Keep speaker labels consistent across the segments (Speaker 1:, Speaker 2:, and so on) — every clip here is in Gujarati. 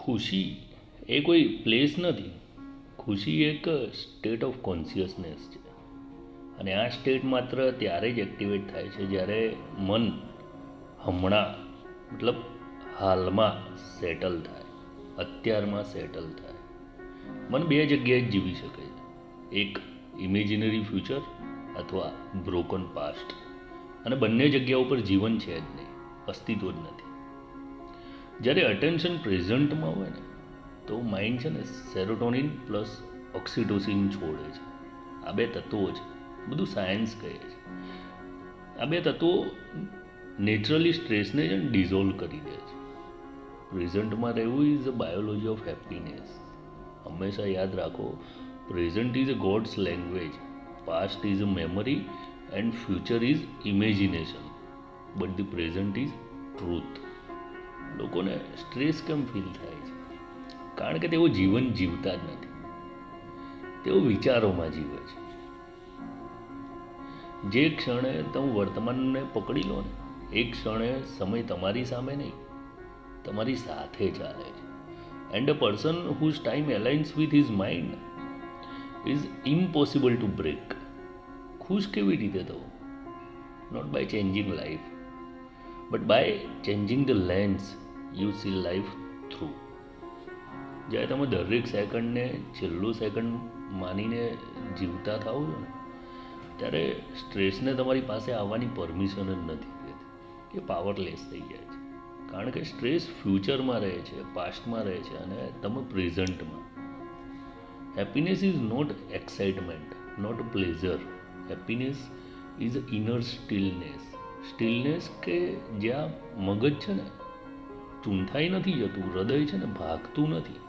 Speaker 1: ખુશી એ કોઈ પ્લેસ નથી. ખુશી એક સ્ટેટ ઓફ કોન્શિયસનેસ છે, અને આ સ્ટેટ માત્ર ત્યારે જ એક્ટિવેટ થાય છે જ્યારે મન હમણાં મતલબ હાલમાં સેટલ થાય, અત્યારમાં સેટલ થાય. મન બે જગ્યાએ જ જીવી શકે છે, એક ઇમેજિનરી ફ્યુચર અથવા બ્રોકન પાસ્ટ, અને બંને જગ્યા ઉપર જીવન છે જ નહીં, અસ્તિત્વ જ નથી. જ્યારે અટેન્શન પ્રેઝન્ટમાં હોય ને તો માઇન્ડ છે ને સેરોટોનિન પ્લસ ઓક્સિટોસિન છોડે છે. આ બે તત્વો છે, બધું સાયન્સ કહે છે. આ બે તત્વો નેચરલી સ્ટ્રેસને જ ડિઝોલ્વ કરી દે છે. પ્રેઝન્ટમાં રહેવું is a biology of happiness. હંમેશા યાદ રાખો, present is a God's language, past is a memory and future is imagination, but the present is truth. લોકોને સ્ટ્રેસ કેમ ફીલ થાય છે? કારણ કે તેઓ જીવન જીવતા જ નથી, તેઓ વિચારોમાં જીવે છે. જે ક્ષણે તમે વર્તમાનને પકડી લો ને, એ ક્ષણે સમય તમારી સામે નહીં, તમારી સાથે ચાલે છે. And a person whose time aligns with his mind is impossible to break. ખુશ કેવી રીતે થવું? Not by changing life, but by changing the lens you see life through. જ્યારે તમે દરેક સેકન્ડને છેલ્લું સેકન્ડ માનીને જીવતા થાઓ છો ને, ત્યારે સ્ટ્રેસને તમારી પાસે આવવાની પરમિશન જ નથી રહેતી. એ પાવરલેસ થઈ જાય છે. કારણ કે સ્ટ્રેસ ફ્યુચરમાં રહે છે, પાસ્ટમાં રહે છે, અને તમે પ્રેઝન્ટમાં. Happiness is not excitement, not pleasure. Happiness is inner stillness. Stillness કે જ્યાં મગજ છે ને ચૂંથાઈ નથી જતું, હૃદય છે ને ભાગતું નથી,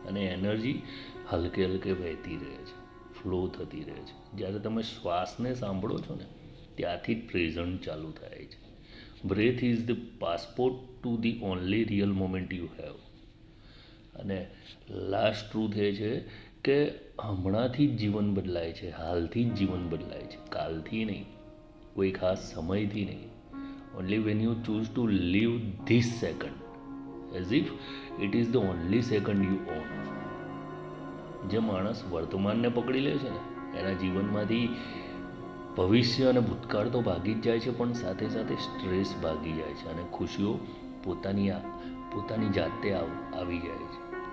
Speaker 1: અને એનર્જી હલકે હલકે વહેતી રહે છે, ફ્લો થતી રહે છે. જ્યારે તમે શ્વાસને સાંભળો છો ને, ત્યાંથી જ પ્રેઝન્ટ ચાલુ થાય છે. Breath is the passport to the only real moment you have. અને લાસ્ટ ટ્રુથ એ છે કે હમણાંથી જ જીવન બદલાય છે, હાલથી જ જીવન બદલાય છે, કાલથી નહીં, કોઈ ખાસ સમયથી નહીં. Only when you choose to live this second as if it is the only second you own. જે માણસ વર્તમાનને પકડી લે છે ને, એના જીવનમાંથી ભવિષ્ય અને ભૂતકાળ તો ભાગી જ જાય છે, પણ સાથે સાથે સ્ટ્રેસ ભાગી જાય છે, અને ખુશીઓ પોતાની જાતે આવી જાય છે.